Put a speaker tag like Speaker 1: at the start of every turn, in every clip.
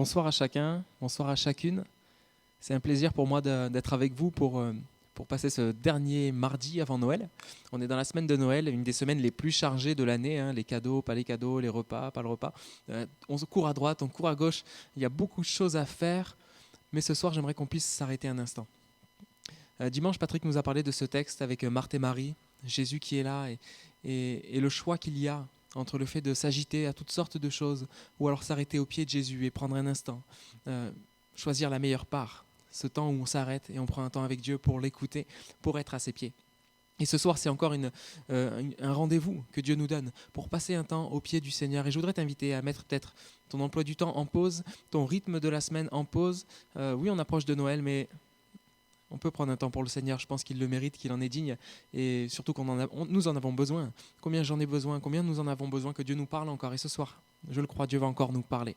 Speaker 1: Bonsoir à chacun, bonsoir à chacune. C'est un plaisir pour moi d'être avec vous pour passer ce dernier mardi avant Noël. On est dans la semaine de Noël, une des semaines les plus chargées de l'année, hein, les cadeaux, pas les cadeaux, les repas, pas le repas. On se court à droite, on court à gauche, il y a beaucoup de choses à faire, mais ce soir j'aimerais qu'on puisse s'arrêter un instant. Dimanche, Patrick nous a parlé de ce texte avec Marthe et Marie, Jésus qui est là et le choix qu'il y a entre le fait de s'agiter à toutes sortes de choses ou alors s'arrêter au pied de Jésus et prendre un instant, choisir la meilleure part, ce temps où on s'arrête et on prend un temps avec Dieu pour l'écouter, pour être à ses pieds. Et ce soir, c'est encore un rendez-vous que Dieu nous donne pour passer un temps au pied du Seigneur. Et je voudrais t'inviter à mettre peut-être ton emploi du temps en pause, ton rythme de la semaine en pause. Oui, on approche de Noël, mais on peut prendre un temps pour le Seigneur. Je pense qu'il le mérite, qu'il en est digne. Et surtout nous en avons besoin. Combien j'en ai besoin, combien nous en avons besoin que Dieu nous parle encore. Et ce soir, je le crois, Dieu va encore nous parler.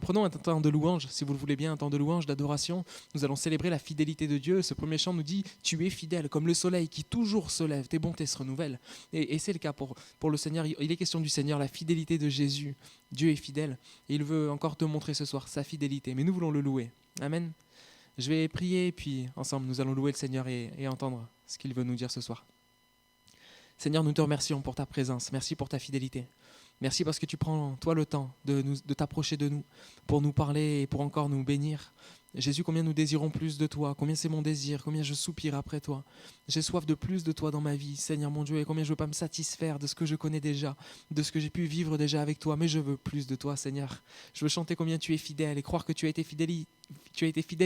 Speaker 1: Prenons un temps de louange, si vous le voulez bien, un temps de louange, d'adoration. Nous allons célébrer la fidélité de Dieu. Ce premier chant nous dit « Tu es fidèle comme le soleil qui toujours se lève, tes bontés se renouvellent ». Et c'est le cas pour le Seigneur. Il est question du Seigneur, la fidélité de Jésus. Dieu est fidèle et il veut encore te montrer ce soir sa fidélité. Mais nous voulons le louer. Amen. Je vais prier et puis ensemble nous allons louer le Seigneur et entendre ce qu'il veut nous dire ce soir. Seigneur, nous te remercions pour ta présence. Merci pour ta fidélité. Merci parce que tu prends, toi, le temps de t'approcher de nous pour nous parler et pour encore nous bénir. Jésus, combien nous désirons plus de toi, combien c'est mon désir, combien je soupire après toi. J'ai soif de plus de toi dans ma vie, Seigneur mon Dieu, et combien je ne veux pas me satisfaire de ce que je connais déjà, de ce que j'ai pu vivre déjà avec toi, mais je veux plus de toi, Seigneur. Je veux chanter combien tu es fidèle et croire que tu as été fidèle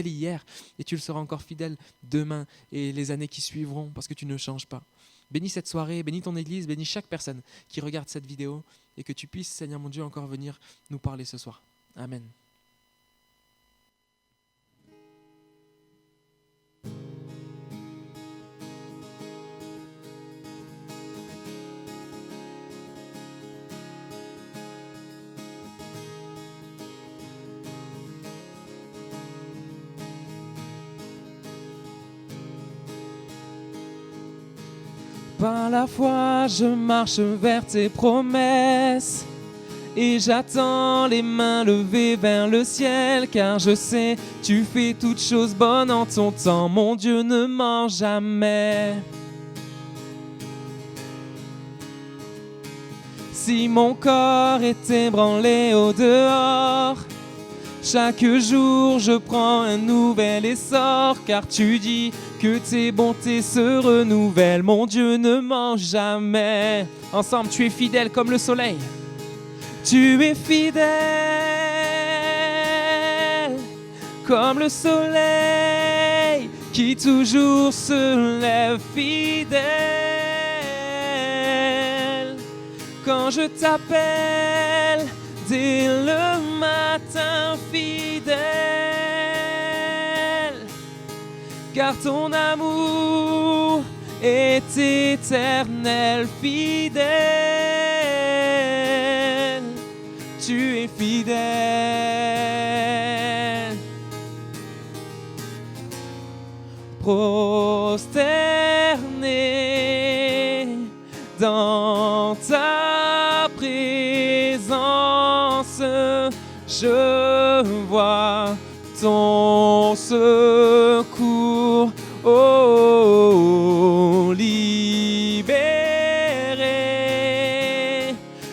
Speaker 1: hier et tu le seras encore fidèle demain et les années qui suivront parce que tu ne changes pas. Bénis cette soirée, bénis ton église, bénis chaque personne qui regarde cette vidéo et que tu puisses, Seigneur mon Dieu, encore venir nous parler ce soir. Amen. Par la foi, je marche vers tes promesses et j'attends les mains levées vers le ciel car je sais, tu fais toutes choses bonnes en ton temps, mon Dieu ne ment jamais. Si mon corps est ébranlé au dehors, chaque jour je prends un nouvel essor car tu dis que tes bontés se renouvellent, mon Dieu ne ment jamais. Ensemble, tu es fidèle comme le soleil. Tu es fidèle comme le soleil qui toujours se lève fidèle. Quand je t'appelle dès le matin fidèle, car ton amour est éternel, fidèle. Tu es fidèle. Prosterné dans ta présence, je vois ton secours, oh, libéré.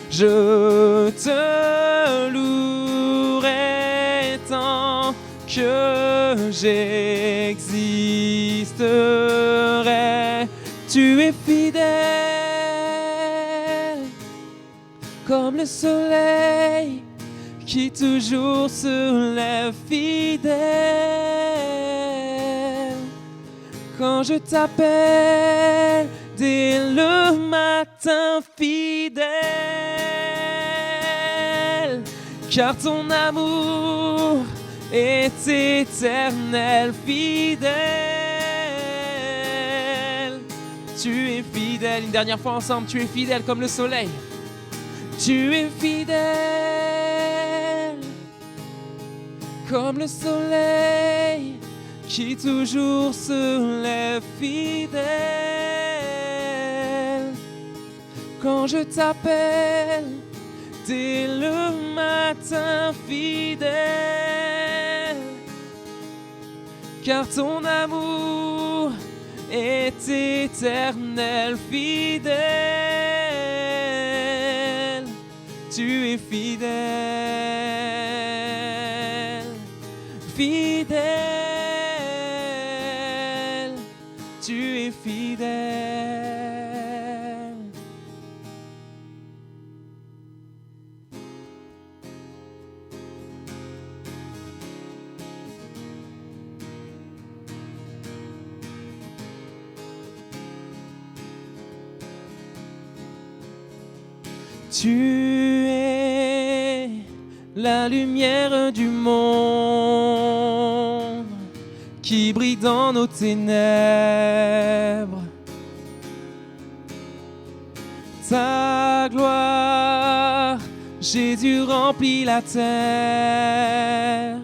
Speaker 1: Je te louerai tant que j'existerai. Tu es fidèle comme le soleil qui toujours se lève fidèle. Quand je t'appelle dès le matin fidèle, car ton amour est éternel, fidèle. Tu es fidèle, une dernière fois ensemble, tu es fidèle comme le soleil. Tu es fidèle comme le soleil qui toujours se lève fidèle. Quand je t'appelle dès le matin fidèle, car ton amour est éternel, fidèle. Tu es fidèle, fidèle, tu es fidèle. Tu es la lumière du monde qui brille dans nos ténèbres. Ta gloire, Jésus, remplit la terre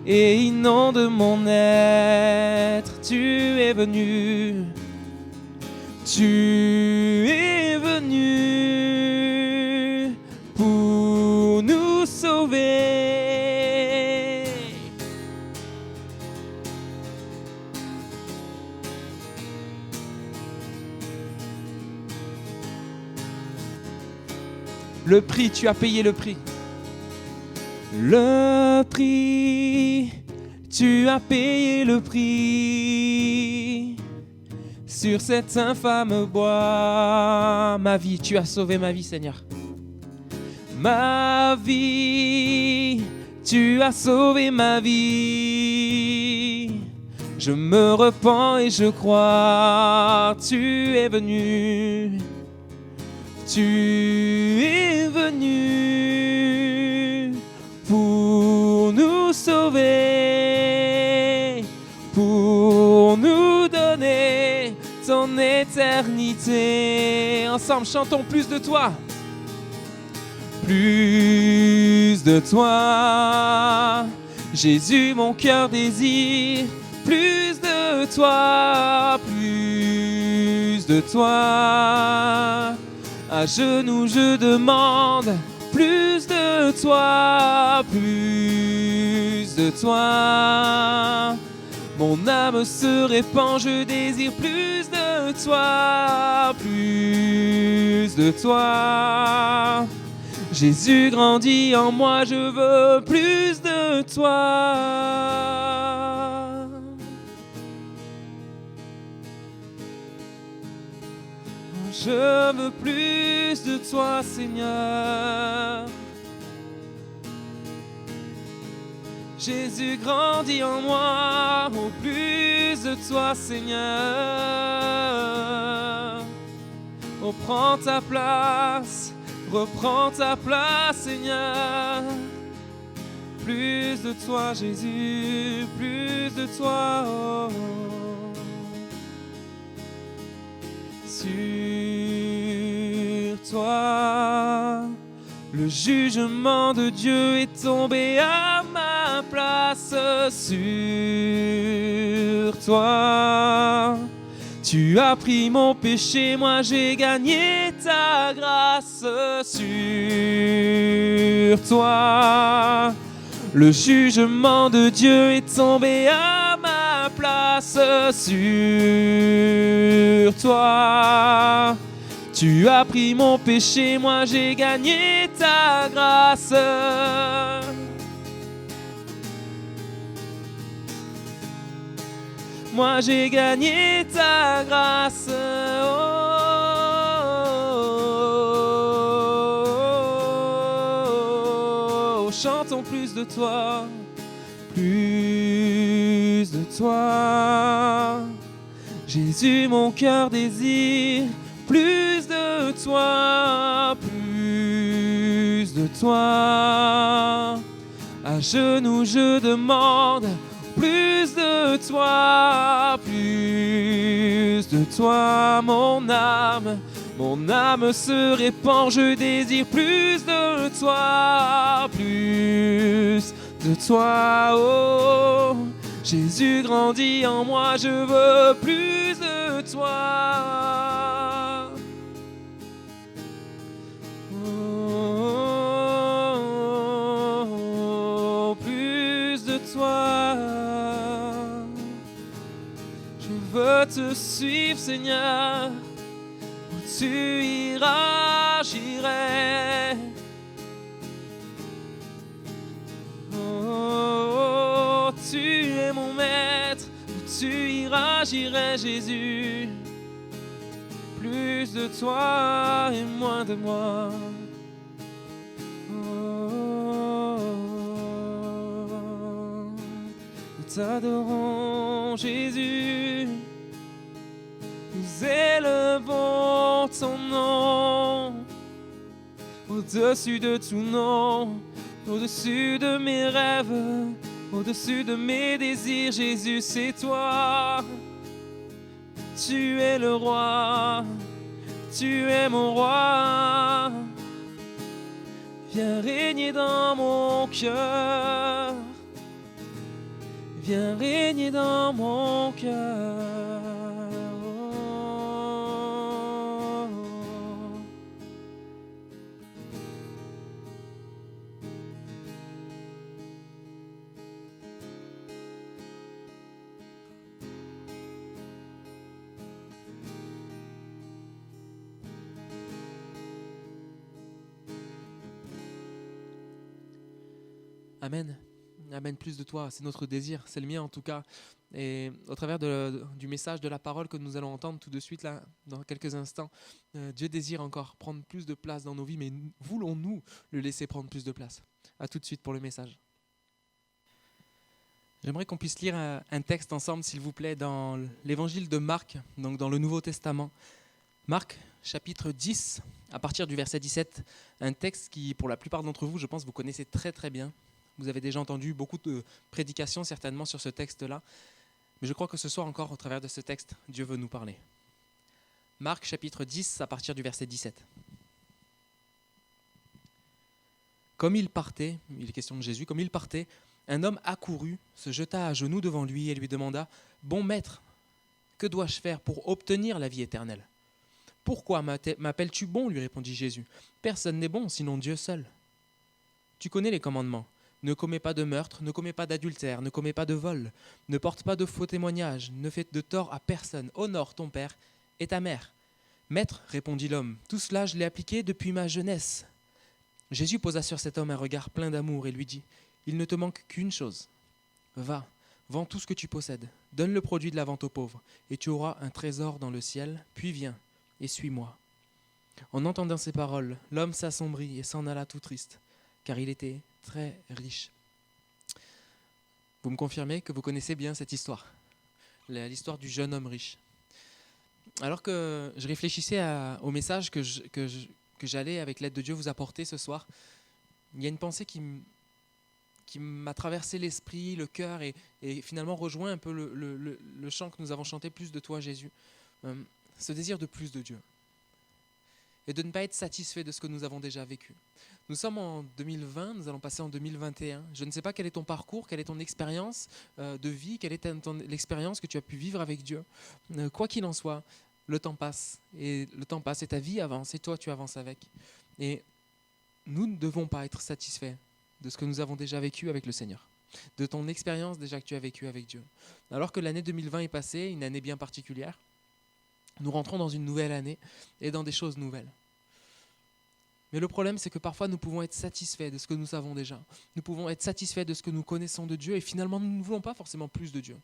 Speaker 1: et inonde mon être. Tu es venu, tu es venu pour nous sauver. Le prix, tu as payé le prix. Le prix, tu as payé le prix. Sur cet infâme bois, ma vie, tu as sauvé ma vie, Seigneur. Ma vie, tu as sauvé ma vie. Je me repens et je crois, tu es venu. Tu es venu pour nous sauver, pour nous donner ton éternité. Ensemble, chantons plus de toi. Plus de toi, Jésus, mon cœur désire. Plus de toi, plus de toi. À genoux, je demande plus de toi, plus de toi. Mon âme se répand, je désire plus de toi, plus de toi. Jésus grandit en moi, je veux plus de toi. Je veux plus de toi, Seigneur. Jésus grandit en moi, oh plus de toi, Seigneur. Oh prends ta place, reprends ta place, Seigneur. Plus de toi, Jésus, plus de toi, oh. Sur toi, le jugement de Dieu est tombé à ma place. Sur toi, tu as pris mon péché, moi j'ai gagné ta grâce. Sur toi, le jugement de Dieu est tombé à ma place. Sur toi, tu as pris mon péché, moi j'ai gagné ta grâce. Moi j'ai gagné ta grâce. Oh, chantons plus de toi, plus de toi. Jésus, mon cœur désire plus de toi, plus de toi. À genoux, je demande plus de toi, plus de toi. Mon âme se répand, je désire plus de toi, plus de toi. Oh, Jésus grandit en moi, je veux plus de toi. Oh, plus de toi. veux te suivre, Seigneur. Où tu iras, j'irai. Oh, tu es mon maître. Où tu iras, j'irai, Jésus. Plus de toi et moins de moi. Nous t'adorons, Jésus. Nous élevons ton nom au-dessus de tout nom, au-dessus de mes rêves, au-dessus de mes désirs. Jésus, c'est toi. Tu es le roi, tu es mon roi. Viens régner dans mon cœur. Viens régner dans mon cœur. Amen. Amen, plus de toi, c'est notre désir, c'est le mien en tout cas. Et au travers du message de la parole que nous allons entendre tout de suite, là, dans quelques instants, Dieu désire encore prendre plus de place dans nos vies, mais voulons-nous le laisser prendre plus de place? À tout de suite pour le message. J'aimerais qu'on puisse lire un texte ensemble, s'il vous plaît, dans l'évangile de Marc, donc dans le Nouveau Testament. Marc, chapitre 10, à partir du verset 17, un texte qui, pour la plupart d'entre vous, je pense, vous connaissez très très bien. Vous avez déjà entendu beaucoup de prédications certainement sur ce texte-là. Mais je crois que ce soir encore, au travers de ce texte, Dieu veut nous parler. Marc chapitre 10, à partir du verset 17. Comme il partait, il est question de Jésus, comme il partait, un homme accourut, se jeta à genoux devant lui et lui demanda « Bon maître, que dois-je faire pour obtenir la vie éternelle ?»« Pourquoi m'appelles-tu bon ?» lui répondit Jésus. « Personne n'est bon, sinon Dieu seul. Tu connais les commandements. Ne commets pas de meurtre, ne commets pas d'adultère, ne commets pas de vol, ne porte pas de faux témoignages, ne fais de tort à personne, honore ton père et ta mère. » « Maître, répondit l'homme, tout cela je l'ai appliqué depuis ma jeunesse. » Jésus posa sur cet homme un regard plein d'amour et lui dit « Il ne te manque qu'une chose. Va, vends tout ce que tu possèdes, donne le produit de la vente aux pauvres, et tu auras un trésor dans le ciel, puis viens et suis-moi. » En entendant ces paroles, l'homme s'assombrit et s'en alla tout triste, car il était très riche. Vous me confirmez que vous connaissez bien cette histoire, l'histoire du jeune homme riche. Alors que je réfléchissais au message que j'allais, avec l'aide de Dieu, vous apporter ce soir, il y a une pensée qui m'a traversé l'esprit, le cœur, et finalement rejoint un peu le chant que nous avons chanté, plus de toi Jésus, ce désir de plus de Dieu, et de ne pas être satisfait de ce que nous avons déjà vécu. Nous sommes en 2020, nous allons passer en 2021. Je ne sais pas quel est ton parcours, quelle est ton expérience de vie, quelle est l'expérience que tu as pu vivre avec Dieu. Quoi qu'il en soit, le temps passe, et ta vie avance, et toi tu avances avec. Et nous ne devons pas être satisfaits de ce que nous avons déjà vécu avec le Seigneur, de ton expérience déjà que tu as vécue avec Dieu. Alors que l'année 2020 est passée, une année bien particulière, nous rentrons dans une nouvelle année et dans des choses nouvelles. Mais le problème, c'est que parfois nous pouvons être satisfaits de ce que nous savons déjà. Nous pouvons être satisfaits de ce que nous connaissons de Dieu, et finalement nous ne voulons pas forcément plus de Dieu.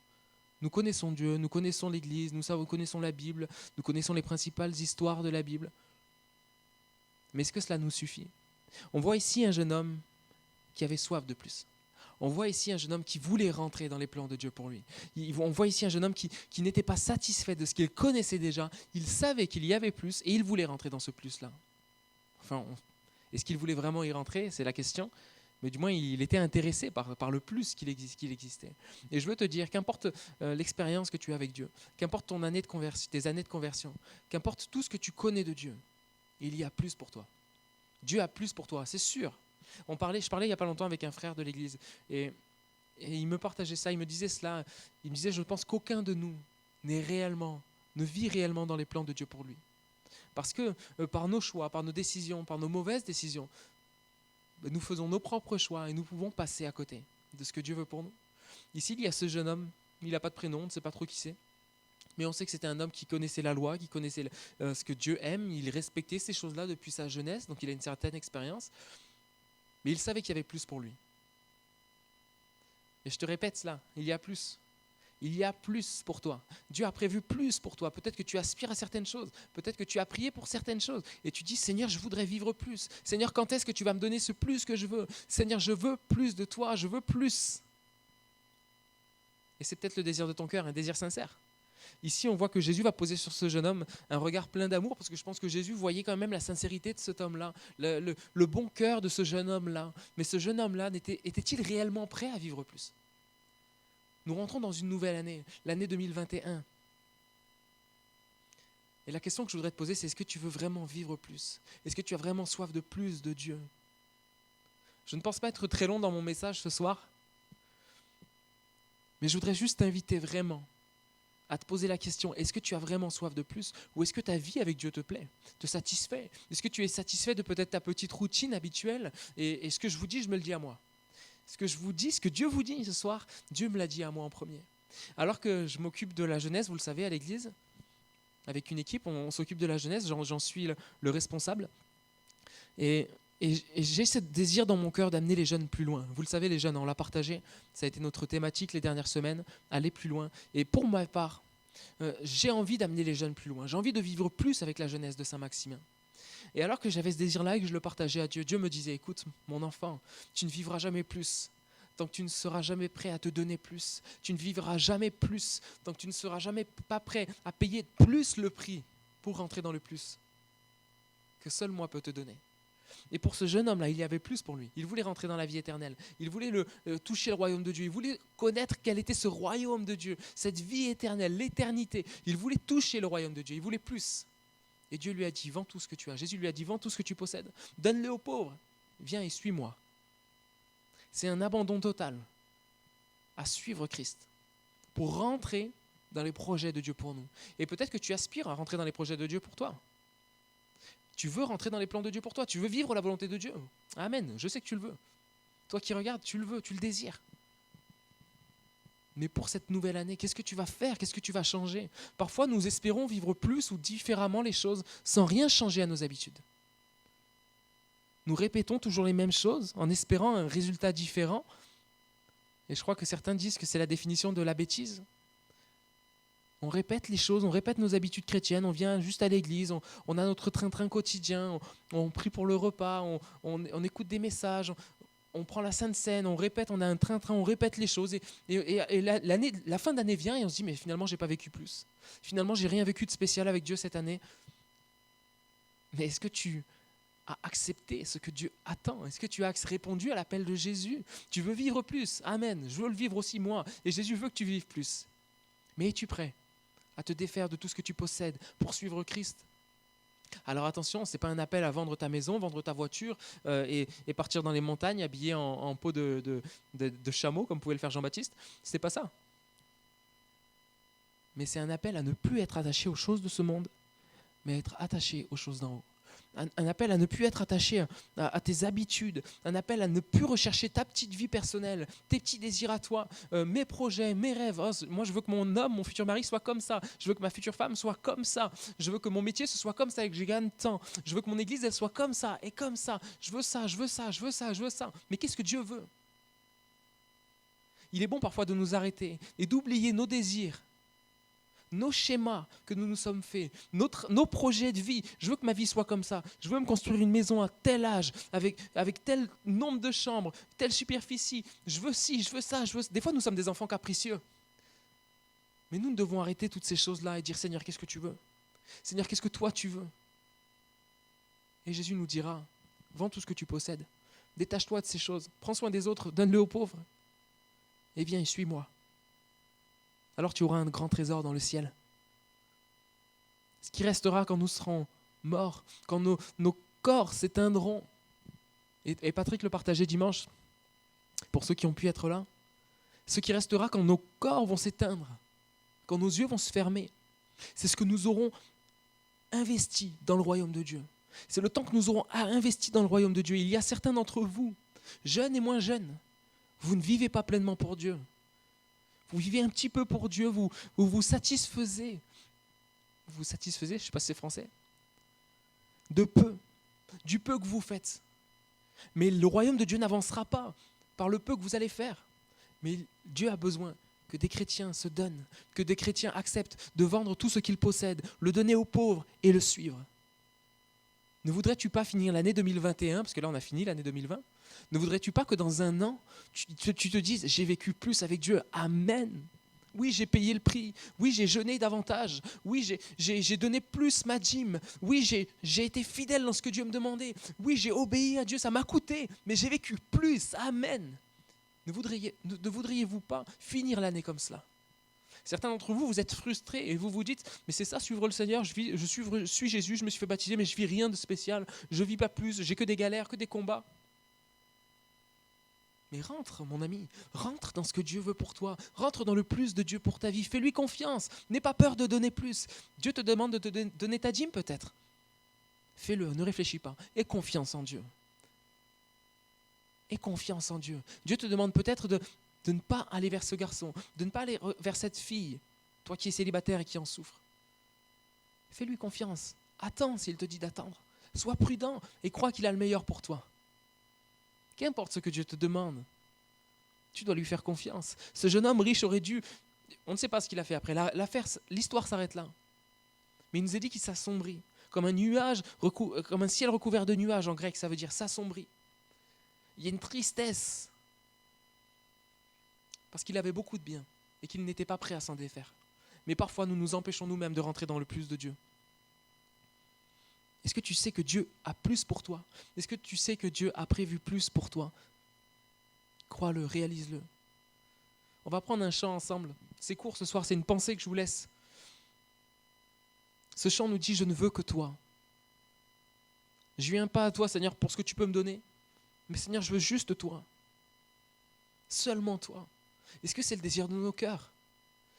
Speaker 1: Nous connaissons Dieu, nous connaissons l'Église, nous connaissons la Bible, nous connaissons les principales histoires de la Bible. Mais est-ce que cela nous suffit ? On voit ici un jeune homme qui avait soif de plus. On voit ici un jeune homme qui voulait rentrer dans les plans de Dieu pour lui. On voit ici un jeune homme qui n'était pas satisfait de ce qu'il connaissait déjà. Il savait qu'il y avait plus et il voulait rentrer dans ce plus-là. Enfin, est-ce qu'il voulait vraiment y rentrer ? C'est la question. Mais du moins, il était intéressé par le plus qu'il existait. Et je veux te dire, qu'importe l'expérience que tu as avec Dieu, qu'importe tes années de conversion, qu'importe tout ce que tu connais de Dieu, il y a plus pour toi. Dieu a plus pour toi, c'est sûr. Je parlais il n'y a pas longtemps avec un frère de l'église, et il me partageait ça, il me disait cela, il me disait, je pense qu'aucun de nous ne vit réellement dans les plans de Dieu pour lui. Parce que par nos choix, par nos décisions, par nos mauvaises décisions, nous faisons nos propres choix et nous pouvons passer à côté de ce que Dieu veut pour nous. Ici, il y a ce jeune homme, il n'a pas de prénom, on ne sait pas trop qui c'est. Mais on sait que c'était un homme qui connaissait la loi, qui connaissait ce que Dieu aime. Il respectait ces choses-là depuis sa jeunesse, donc il a une certaine expérience. Mais il savait qu'il y avait plus pour lui. Et je te répète cela, il y a plus. Il y a plus pour toi. Dieu a prévu plus pour toi. Peut-être que tu aspires à certaines choses. Peut-être que tu as prié pour certaines choses. Et tu dis, Seigneur, je voudrais vivre plus. Seigneur, quand est-ce que tu vas me donner ce plus que je veux? Seigneur, je veux plus de toi, je veux plus. Et c'est peut-être le désir de ton cœur, un désir sincère. Ici, on voit que Jésus va poser sur ce jeune homme un regard plein d'amour, parce que je pense que Jésus voyait quand même la sincérité de cet homme-là, le bon cœur de ce jeune homme-là. Mais ce jeune homme-là, était-il réellement prêt à vivre plus? Nous rentrons dans une nouvelle année, l'année 2021. Et la question que je voudrais te poser, c'est est-ce que tu veux vraiment vivre plus? Est-ce que tu as vraiment soif de plus de Dieu? Je ne pense pas être très long dans mon message ce soir, mais je voudrais juste t'inviter vraiment à te poser la question, est-ce que tu as vraiment soif de plus? Ou est-ce que ta vie avec Dieu te plaît, te satisfait? Est-ce que tu es satisfait de peut-être ta petite routine habituelle? Et ce que je vous dis, je me le dis à moi. Ce que je vous dis, ce que Dieu vous dit ce soir, Dieu me l'a dit à moi en premier. Alors que je m'occupe de la jeunesse, vous le savez, à l'église, avec une équipe, on s'occupe de la jeunesse, j'en suis le responsable. Et j'ai ce désir dans mon cœur d'amener les jeunes plus loin. Vous le savez, les jeunes, on l'a partagé, ça a été notre thématique les dernières semaines, aller plus loin. Et pour ma part, j'ai envie d'amener les jeunes plus loin. J'ai envie de vivre plus avec la jeunesse de Saint-Maximin. Et alors que j'avais ce désir-là et que je le partageais à Dieu, Dieu me disait, écoute, mon enfant, tu ne vivras jamais plus tant que tu ne seras jamais prêt à te donner plus. Tu ne vivras jamais plus tant que tu ne seras jamais pas prêt à payer plus le prix pour rentrer dans le plus que seul moi peux te donner. Et pour ce jeune homme-là, il y avait plus pour lui. Il voulait rentrer dans la vie éternelle. Il voulait toucher le royaume de Dieu. Il voulait connaître quel était ce royaume de Dieu, cette vie éternelle, l'éternité. Il voulait toucher le royaume de Dieu. Il voulait plus. Et Dieu lui a dit, vends tout ce que tu as. Jésus lui a dit, vends tout ce que tu possèdes. Donne-le aux pauvres. Viens et suis-moi. C'est un abandon total à suivre Christ pour rentrer dans les projets de Dieu pour nous. Et peut-être que tu aspires à rentrer dans les projets de Dieu pour toi. Tu veux rentrer dans les plans de Dieu pour toi. Tu veux vivre la volonté de Dieu. Amen. Je sais que tu le veux. Toi qui regardes, tu le veux, tu le désires. Mais pour cette nouvelle année, qu'est-ce que tu vas faire? Qu'est-ce que tu vas changer? Parfois, nous espérons vivre plus ou différemment les choses sans rien changer à nos habitudes. Nous répétons toujours les mêmes choses en espérant un résultat différent. Et je crois que certains disent que c'est la définition de la bêtise. On répète les choses, on répète nos habitudes chrétiennes, on vient juste à l'église, on a notre train-train quotidien, on prie pour le repas, on écoute des messages, on prend la Sainte Seine, on répète, on a un train-train, on répète les choses. Et la fin d'année vient et on se dit, mais finalement, je n'ai pas vécu plus. Finalement, je n'ai rien vécu de spécial avec Dieu cette année. Mais est-ce que tu as accepté ce que Dieu attend? Est-ce que tu as répondu à l'appel de Jésus? Tu veux vivre plus? Amen. Je veux le vivre aussi moi. Et Jésus veut que tu vives plus. Mais es-tu prêt à te défaire de tout ce que tu possèdes pour suivre Christ? Alors attention, ce n'est pas un appel à vendre ta maison, vendre ta voiture et partir dans les montagnes habillé en peau de chameau, comme pouvait le faire Jean-Baptiste. Ce n'est pas ça. Mais c'est un appel à ne plus être attaché aux choses de ce monde, mais être attaché aux choses d'en haut. Un appel à ne plus être attaché à tes habitudes, un appel à ne plus rechercher ta petite vie personnelle, tes petits désirs à toi, mes projets, mes rêves. Oh, moi, je veux que mon homme, mon futur mari soit comme ça. Je veux que ma future femme soit comme ça. Je veux que mon métier, ce soit comme ça et que je gagne tant. Je veux que mon église, elle soit comme ça et comme ça. Je veux ça, je veux ça, je veux ça, je veux ça. Mais qu'est-ce que Dieu veut? Il est bon parfois de nous arrêter et d'oublier nos désirs, nos schémas que nous nous sommes faits, nos projets de vie. Je veux que ma vie soit comme ça. Je veux me construire une maison à tel âge, avec tel nombre de chambres, telle superficie. Je veux ci, je veux ça, je veux... Des fois, nous sommes des enfants capricieux. Mais nous devons arrêter toutes ces choses-là et dire, Seigneur, qu'est-ce que tu veux? Seigneur, qu'est-ce que toi tu veux? Et Jésus nous dira, vends tout ce que tu possèdes. Détache-toi de ces choses. Prends soin des autres, donne-le aux pauvres. Et viens et suis-moi. Alors tu auras un grand trésor dans le ciel. Ce qui restera quand nous serons morts, quand nos corps s'éteindront. Et Patrick le partageait dimanche, pour ceux qui ont pu être là. Ce qui restera quand nos corps vont s'éteindre, quand nos yeux vont se fermer, c'est ce que nous aurons investi dans le royaume de Dieu. C'est le temps que nous aurons investi dans le royaume de Dieu. Il y a certains d'entre vous, jeunes et moins jeunes, vous ne vivez pas pleinement pour Dieu. Vous vivez un petit peu pour Dieu, vous vous satisfaisez. Vous vous satisfaisez, je ne sais pas si c'est français, de peu, du peu que vous faites. Mais le royaume de Dieu n'avancera pas par le peu que vous allez faire. Mais Dieu a besoin que des chrétiens se donnent, que des chrétiens acceptent de vendre tout ce qu'ils possèdent, le donner aux pauvres et le suivre. Ne voudrais-tu pas finir l'année 2021, parce que là on a fini l'année 2020, ne voudrais-tu pas que dans un an, tu te dises, j'ai vécu plus avec Dieu, amen. Oui, j'ai payé le prix. Oui, j'ai jeûné davantage. Oui, j'ai donné plus ma dîme. Oui, j'ai été fidèle dans ce que Dieu me demandait. Oui, j'ai obéi à Dieu, ça m'a coûté, mais j'ai vécu plus, amen. Ne voudriez-vous pas finir l'année comme cela? Certains d'entre vous, vous êtes frustrés et vous vous dites, mais c'est ça, suivre le Seigneur, je suis Jésus, je me suis fait baptiser, mais je vis rien de spécial, je vis pas plus, j'ai que des galères, que des combats. Mais rentre, mon ami, rentre dans ce que Dieu veut pour toi, rentre dans le plus de Dieu pour ta vie, fais-lui confiance, n'aie pas peur de donner plus. Dieu te demande de te donner ta dîme peut-être. Fais-le, ne réfléchis pas, aie confiance en Dieu. Aie confiance en Dieu. Dieu te demande peut-être de ne pas aller vers ce garçon, de ne pas aller vers cette fille, toi qui es célibataire et qui en souffre. Fais-lui confiance. Attends s'il te dit d'attendre. Sois prudent et crois qu'il a le meilleur pour toi. Qu'importe ce que Dieu te demande, tu dois lui faire confiance. Ce jeune homme riche aurait dû... On ne sait pas ce qu'il a fait après. L'histoire s'arrête là. Mais il nous est dit qu'il s'assombrit. Comme un nuage, comme un ciel recouvert de nuages en grec, ça veut dire s'assombrit. Il y a une tristesse. Parce qu'il avait beaucoup de biens et qu'il n'était pas prêt à s'en défaire. Mais parfois, nous nous empêchons nous-mêmes de rentrer dans le plus de Dieu. Est-ce que tu sais que Dieu a plus pour toi? Est-ce que tu sais que Dieu a prévu plus pour toi? Crois-le, réalise-le. On va prendre un chant ensemble. C'est court ce soir, c'est une pensée que je vous laisse. Ce chant nous dit « Je ne veux que toi ». Je ne viens pas à toi, Seigneur, pour ce que tu peux me donner. Mais Seigneur, je veux juste toi. Seulement toi. Est-ce que c'est le désir de nos cœurs?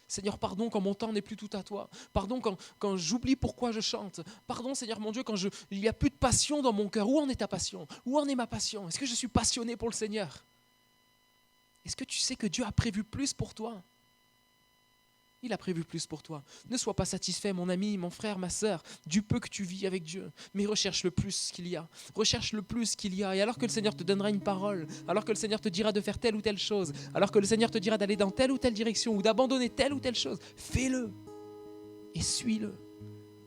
Speaker 1: Seigneur, pardon quand mon temps n'est plus tout à toi. Pardon quand j'oublie pourquoi je chante. Pardon, Seigneur mon Dieu, quand il n'y a plus de passion dans mon cœur. Où en est ta passion? Où en est ma passion? Est-ce que je suis passionné pour le Seigneur? Est-ce que tu sais que Dieu a prévu plus pour toi? Il a prévu plus pour toi. Ne sois pas satisfait, mon ami, mon frère, ma sœur, du peu que tu vis avec Dieu. Mais recherche le plus qu'il y a. Recherche le plus qu'il y a. Et alors que le Seigneur te donnera une parole, alors que le Seigneur te dira de faire telle ou telle chose, alors que le Seigneur te dira d'aller dans telle ou telle direction ou d'abandonner telle ou telle chose, fais-le et suis-le.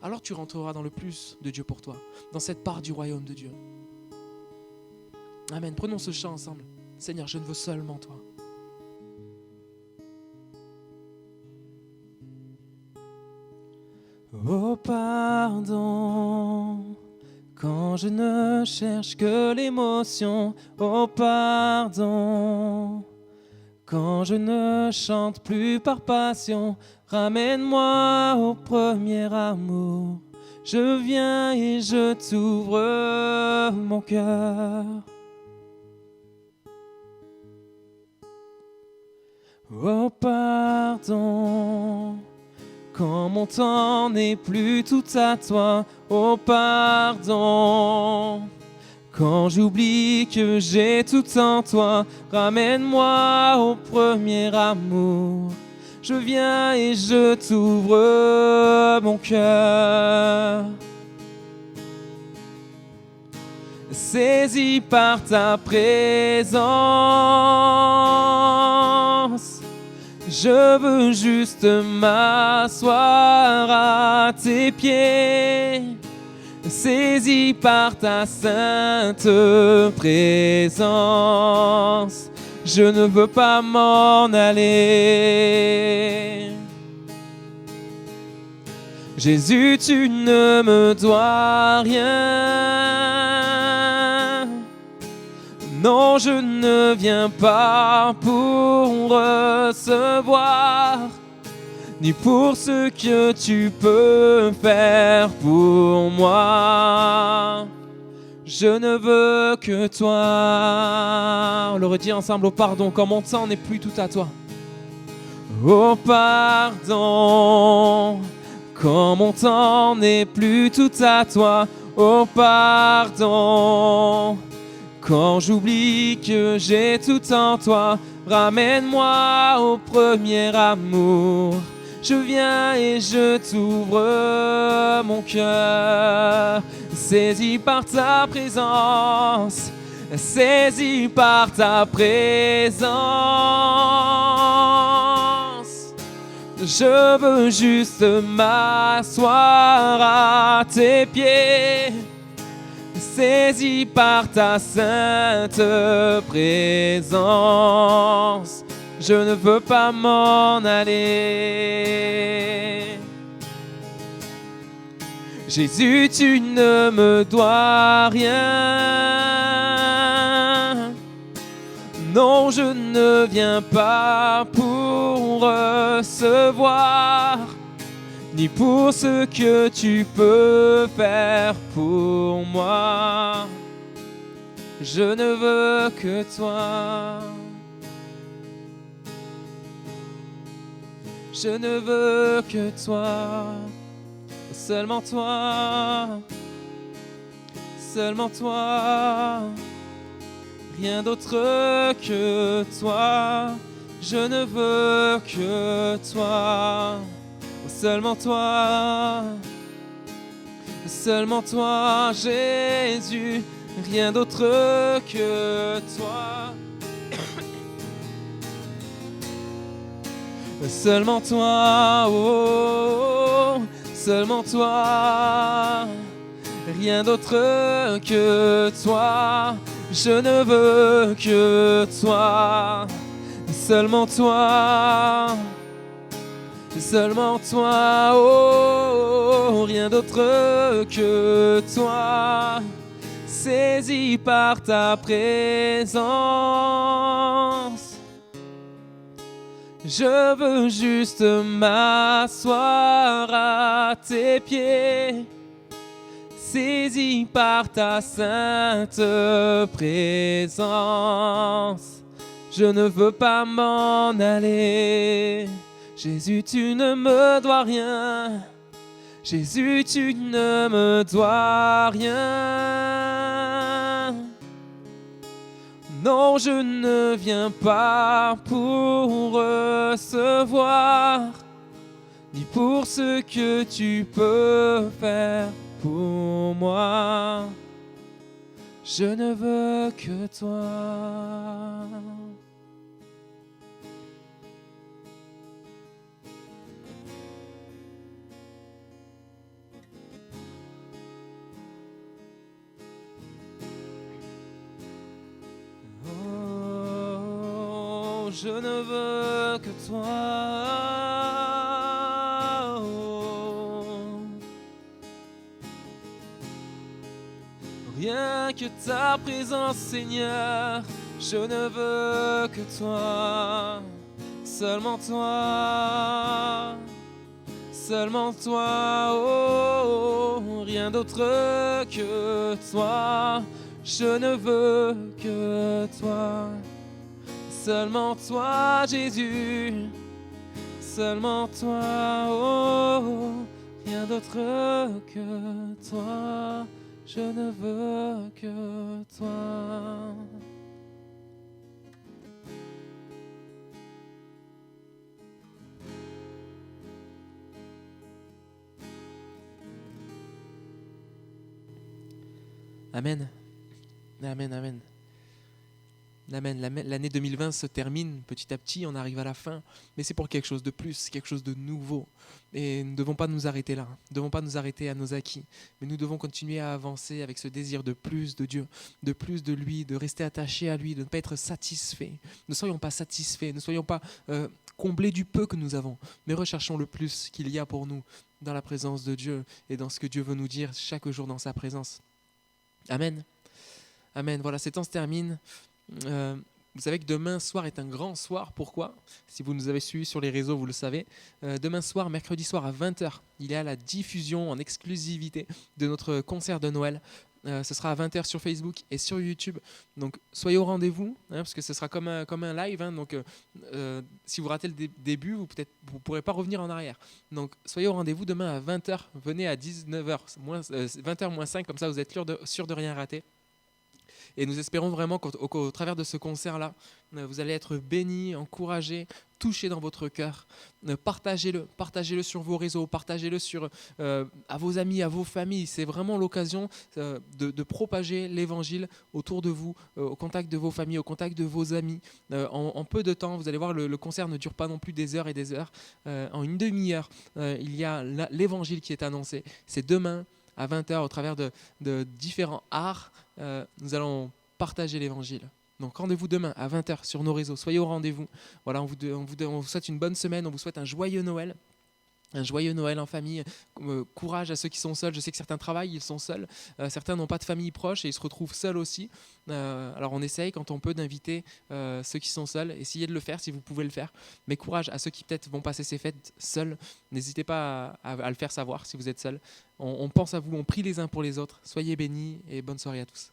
Speaker 1: Alors tu rentreras dans le plus de Dieu pour toi, dans cette part du royaume de Dieu. Amen. Prenons ce chant ensemble. Seigneur, je ne veux seulement toi. Oh pardon, quand je ne cherche que l'émotion. Oh pardon, quand je ne chante plus par passion. Ramène-moi au premier amour. Je viens et je t'ouvre mon cœur. Oh pardon, quand mon temps n'est plus tout à toi. Oh pardon, quand j'oublie que j'ai tout en toi. Ramène-moi au premier amour. Je viens et je t'ouvre mon cœur. Saisi par ta présence, je veux juste m'asseoir à tes pieds, saisi par ta sainte présence. Je ne veux pas m'en aller. Jésus, tu ne me dois rien. Non, je ne viens pas pour recevoir, ni pour ce que tu peux faire pour moi. Je ne veux que toi. On le redit ensemble. Oh pardon, quand mon temps n'est plus tout à toi. Oh pardon, quand mon temps n'est plus tout à toi. Oh pardon, Quand j'oublie que j'ai tout en toi, ramène-moi au premier amour. Je viens et je t'ouvre mon cœur, saisi par ta présence, saisi par ta présence. Je veux juste m'asseoir à tes pieds, saisi par ta sainte présence. Je ne veux pas m'en aller. Jésus, tu ne me dois rien. Non, je ne viens pas pour recevoir, ni pour ce que tu peux faire pour moi. Je ne veux que toi. Je ne veux que toi, seulement toi, seulement toi, rien d'autre que toi. Je ne veux que toi, seulement toi, seulement toi, Jésus, rien d'autre que toi. Seulement toi, oh, seulement toi, rien d'autre que toi. Je ne veux que toi, seulement toi, seulement toi, oh, rien d'autre que toi. Saisi par ta présence, je veux juste m'asseoir à tes pieds, saisi par ta sainte présence. Je ne veux pas m'en aller. Jésus, tu ne me dois rien. Jésus, tu ne me dois rien. Non, je ne viens pas pour recevoir, ni pour ce que tu peux faire pour moi. Je ne veux que toi. Je ne veux que toi. Oh. Rien que ta présence, Seigneur. Je ne veux que toi. Seulement toi. Seulement toi. Oh. Rien d'autre que toi. Je ne veux que toi. Seulement toi, Jésus, seulement toi, oh, rien d'autre que toi, je ne veux que toi. Amen, amen, amen. Amen. L'année 2020 se termine petit à petit, on arrive à la fin, mais c'est pour quelque chose de plus, quelque chose de nouveau. Et nous ne devons pas nous arrêter là, nous ne devons pas nous arrêter à nos acquis, mais nous devons continuer à avancer avec ce désir de plus de Dieu, de plus de lui, de rester attaché à lui, de ne pas être satisfait. Ne soyons pas satisfaits, ne soyons pas comblés du peu que nous avons, mais recherchons le plus qu'il y a pour nous dans la présence de Dieu et dans ce que Dieu veut nous dire chaque jour dans sa présence. Amen. Amen. Voilà, ces temps se terminent. Vous savez que demain soir est un grand soir. Pourquoi ? Si vous nous avez suivis sur les réseaux, vous le savez. Demain soir, mercredi soir à 20h, il y a la diffusion en exclusivité de notre concert de Noël. Ce sera à 20h sur Facebook et sur YouTube. Donc soyez au rendez-vous, parce que ce sera comme un live. Donc si vous ratez le début, vous ne pourrez pas revenir en arrière. Donc soyez au rendez-vous demain à 20h. Venez à 19h, 20h moins 5, comme ça vous êtes sûr de rien rater. Et nous espérons vraiment qu'au travers de ce concert-là, vous allez être bénis, encouragés, touchés dans votre cœur. Partagez-le sur vos réseaux, partagez-le à vos amis, à vos familles. C'est vraiment l'occasion de propager l'évangile autour de vous, au contact de vos familles, au contact de vos amis. En peu de temps, vous allez voir, le concert ne dure pas non plus des heures et des heures. En une demi-heure, il y a l'évangile qui est annoncé. C'est demain à 20h, au travers de différents arts, nous allons partager l'évangile. Donc rendez-vous demain à 20h sur nos réseaux. Soyez au rendez-vous. Voilà, on vous souhaite une bonne semaine, on vous souhaite un joyeux Noël. Un joyeux Noël en famille. Courage à ceux qui sont seuls. Je sais que certains travaillent, ils sont seuls. Certains n'ont pas de famille proche et ils se retrouvent seuls aussi. Alors on essaye quand on peut d'inviter ceux qui sont seuls. Essayez de le faire si vous pouvez le faire. Mais courage à ceux qui peut-être vont passer ces fêtes seuls. N'hésitez pas à le faire savoir si vous êtes seuls. On pense à vous, on prie les uns pour les autres. Soyez bénis et bonne soirée à tous.